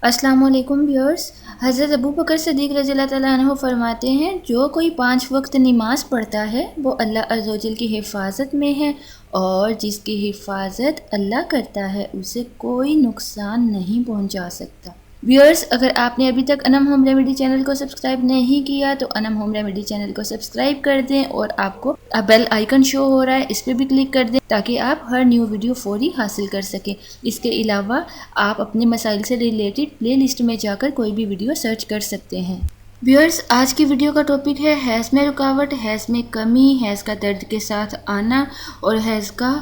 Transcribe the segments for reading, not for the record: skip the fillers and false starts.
अस्सलाम वालेकुम व्यूअर्स। हज़रत अबू बकर सिद्दीक़ रज़ियल्लाहु तआला अन्हु फरमाते हैं, जो कोई 5 वक्त नमाज पढ़ता है वो अल्लाह अज़्ज़ व जल की हिफाजत में है, और जिसकी हिफाजत अल्लाह करता है उसे कोई नुकसान नहीं पहुंचा सकता। व्यूअर्स, अगर आपने अभी तक अनम होम रेमेडी चैनल को सब्सक्राइब नहीं किया तो अनम होम रेमेडी चैनल को सब्सक्राइब कर दें, और आपको बेल आइकन शो हो रहा है, इस पर भी क्लिक कर दें ताकि आप हर न्यू वीडियो फौरी हासिल कर सकें। इसके अलावा आप अपने मसाइल से रिलेटेड प्ले लिस्ट में जाकर कोई भी वीडियो सर्च कर सकते हैं। व्यूअर्स, आज की वीडियो का टॉपिक है हैज़ में रुकावट, हैज़ में कमी, हैज़ का दर्द के साथ आना और हैज़ का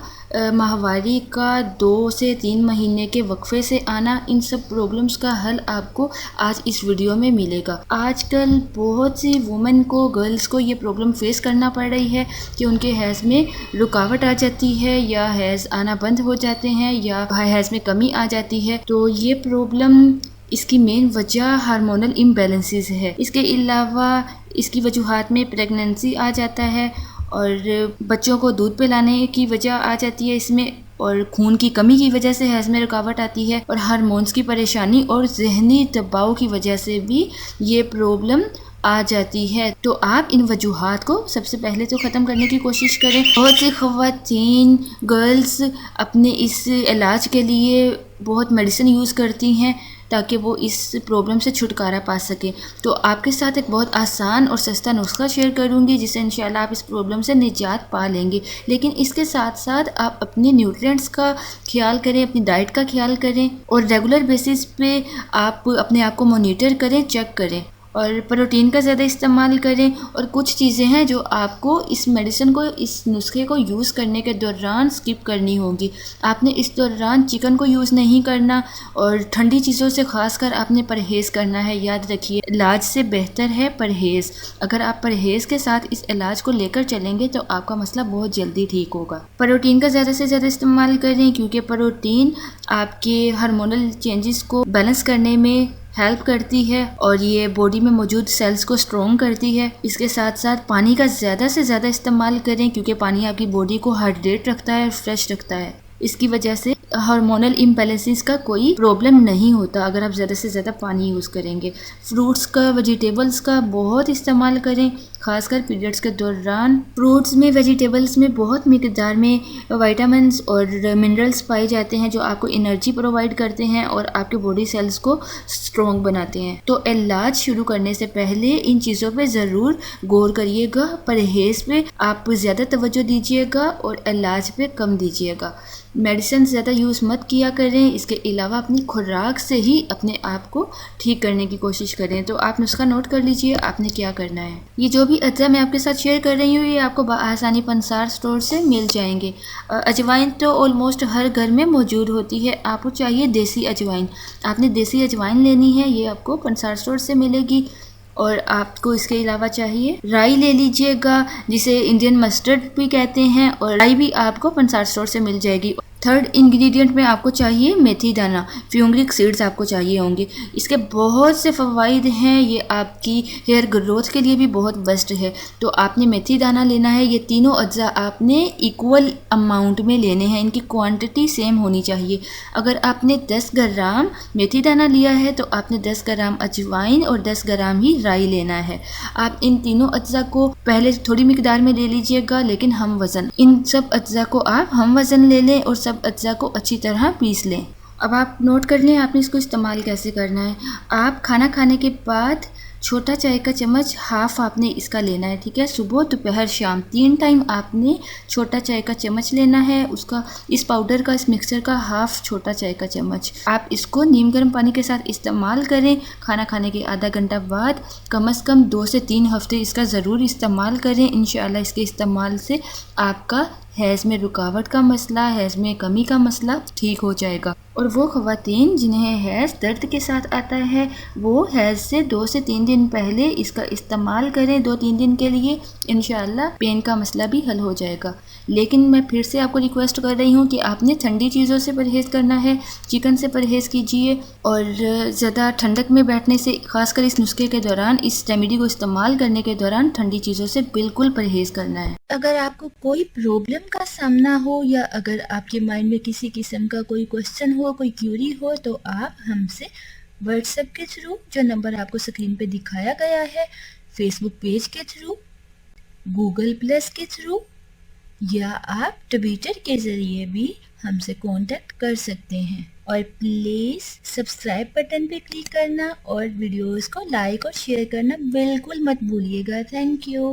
माहवारी का 2 से 3 महीने के वक्फे से आना। इन सब प्रॉब्लम्स का हल आपको आज इस वीडियो में मिलेगा। आजकल बहुत सी वुमेन को, गर्ल्स को ये प्रॉब्लम फेस करना पड़ रही है कि उनके हैज़ में रुकावट आ जाती है, या हैज़ आना बंद हो जाते हैं, या हैज़ में कमी आ जाती है। तो ये प्रॉब्लम, इसकी मेन वजह हार्मोनल इम्बैलेंसेस है। इसके अलावा इसकी वजूहात में प्रेगनेंसी आ जाता है, और बच्चों को दूध पिलाने की वजह आ जाती है इसमें, और खून की कमी की वजह से हैज़ में रुकावट आती है, और हार्मोन्स की परेशानी और जहनी दबाव की वजह से भी ये प्रॉब्लम आ जाती है। तो आप इन वजूहात को सबसे पहले तो ख़त्म करने की कोशिश करें। बहुत सी ख़वातीन, गर्ल्स अपने इस इलाज के लिए बहुत मेडिसिन यूज़ करती हैं ताकि वो इस प्रॉब्लम से छुटकारा पा सके। तो आपके साथ एक बहुत आसान और सस्ता नुस्खा शेयर करूंगी जिससे इंशाल्लाह आप इस प्रॉब्लम से निजात पा लेंगे। लेकिन इसके साथ साथ आप अपने न्यूट्रिएंट्स का ख्याल करें, अपनी डाइट का ख्याल करें, और रेगुलर बेसिस पे आप अपने आप को मॉनिटर करें, चेक करें, और प्रोटीन का ज़्यादा इस्तेमाल करें। और कुछ चीज़ें हैं जो आपको इस मेडिसिन को, इस नुस्खे को यूज़ करने के दौरान स्किप करनी होगी। आपने इस दौरान चिकन को यूज़ नहीं करना, और ठंडी चीज़ों से खासकर आपने परहेज़ करना है। याद रखिए, इलाज से बेहतर है परहेज़। अगर आप परहेज़ के साथ इस इलाज को लेकर चलेंगे तो आपका मसला बहुत जल्दी ठीक होगा। प्रोटीन का ज़्यादा से ज़्यादा इस्तेमाल करें, क्योंकि प्रोटीन आपके हार्मोनल चेंजेस को बैलेंस करने में हेल्प करती है, और ये बॉडी में मौजूद सेल्स को स्ट्रॉन्ग करती है। इसके साथ साथ पानी का ज़्यादा से ज़्यादा इस्तेमाल करें, क्योंकि पानी आपकी बॉडी को हाइड्रेट रखता है, फ्रेश रखता है। इसकी वजह से हार्मोनल इम्बैलेंसेस का कोई प्रॉब्लम नहीं होता अगर आप ज़्यादा से ज़्यादा पानी यूज़ करेंगे। फ्रूट्स का, वेजिटेबल्स का बहुत इस्तेमाल करें, खासकर पीरियड्स के दौरान। फ्रूट्स में, वेजिटेबल्स में बहुत मिकदार में विटामिन्स और मिनरल्स पाए जाते हैं जो आपको एनर्जी प्रोवाइड करते हैं और आपके बॉडी सेल्स को स्ट्रॉन्ग बनाते हैं। तो इलाज शुरू करने से पहले इन चीज़ों पे ज़रूर गौर करिएगा। परहेज़ पे आप ज़्यादा तवज्जो दीजिएगा और इलाज पे कम दीजिएगा। मेडिसिन ज़्यादा यूज़ मत किया करें। इसके अलावा अपनी खुराक से ही अपने आप को ठीक करने की कोशिश करें। तो आप नुस्खा नोट कर लीजिए, आपने क्या करना है। ये जो भी अज्जा मैं आपके साथ शेयर कर रही हूँ ये आपको आसानी पंसार स्टोर से मिल जाएंगे। अजवाइन तो ऑलमोस्ट हर घर में मौजूद होती है। आपको चाहिए देसी अजवाइन। आपने देसी अजवाइन लेनी है, ये आपको पंसार स्टोर से मिलेगी। और आपको इसके अलावा चाहिए राई ले लीजिएगा, जिसे इंडियन मस्टर्ड भी कहते हैं, और राई भी आपको पंसार स्टोर से मिल जाएगी। थर्ड इंग्रेडिएंट में आपको चाहिए मेथी दाना, फ्यूंगरिक सीड्स आपको चाहिए होंगे। इसके बहुत से फ़वाइद हैं, ये आपकी हेयर ग्रोथ के लिए भी बहुत बेस्ट है। तो आपने मेथी दाना लेना है। ये तीनों अज्जा आपने इक्वल अमाउंट में लेने हैं, इनकी क्वांटिटी सेम होनी चाहिए। अगर आपने 10 ग्राम मेथी दाना लिया है तो आपने 10 ग्राम अजवाइन और 10 ग्राम ही राई लेना है। आप इन तीनों अज्जा को पहले थोड़ी मिकदार में ले लीजिएगा, लेकिन हम वज़न, इन सब अज्जा को आप हम वज़न ले लें और सब अज्जा को अच्छी तरह पीस लें। अब आप नोट कर लें आपने इसको इस्तेमाल कैसे करना है। आप खाना खाने के बाद छोटा चाय का चम्मच हाफ आपने इसका लेना है, ठीक है। सुबह, दोपहर, शाम 3 टाइम आपने छोटा चाय का चम्मच लेना है। उसका, इस पाउडर का, इस मिक्सचर का हाफ छोटा चाय का चम्मच। आप इसको नीम गर्म पानी के साथ इस्तेमाल करें। खाना खाने के आधा घंटा बाद कम से कम 2 से 3 हफ्ते इसका ज़रूर इस्तेमाल करें। इंशाल्लाह इसके इस्तेमाल से आपका हैज़ में रुकावट का मसला, हैज़ में कमी का मसला ठीक हो जाएगा। और वो ख़वातीन जिन्हें हैज़ दर्द के साथ आता है वो हैज़ से 2 से 3 दिन पहले इसका इस्तेमाल करें, 2-3 दिन के लिए। इंशाल्लाह पेन का मसला भी हल हो जाएगा। लेकिन मैं फिर से आपको रिक्वेस्ट कर रही हूँ कि आपने ठंडी चीज़ों से परहेज़ करना है। चिकन से परहेज़ कीजिए, और ज़्यादा ठंडक में बैठने से, खासकर इस नुस्खे के दौरान, इस रेमेडी को इस्तेमाल करने के दौरान ठंडी चीज़ों से बिल्कुल परहेज़ करना है। अगर आपको कोई प्रॉब्लम का सामना हो, या अगर आपके माइंड में किसी किस्म का कोई क्वेश्चन हो, कोई क्यूरी हो, तो आप हमसे व्हाट्सएप के थ्रू जो नंबर आपको स्क्रीन पे दिखाया गया है, फेसबुक पेज के थ्रू, गूगल प्लस के थ्रू, या आप ट्विटर के ज़रिए भी हमसे कांटेक्ट कर सकते हैं। और प्लीज़ सब्सक्राइब बटन पे क्लिक करना और वीडियोस को लाइक और शेयर करना बिल्कुल मत भूलिएगा। Thank you.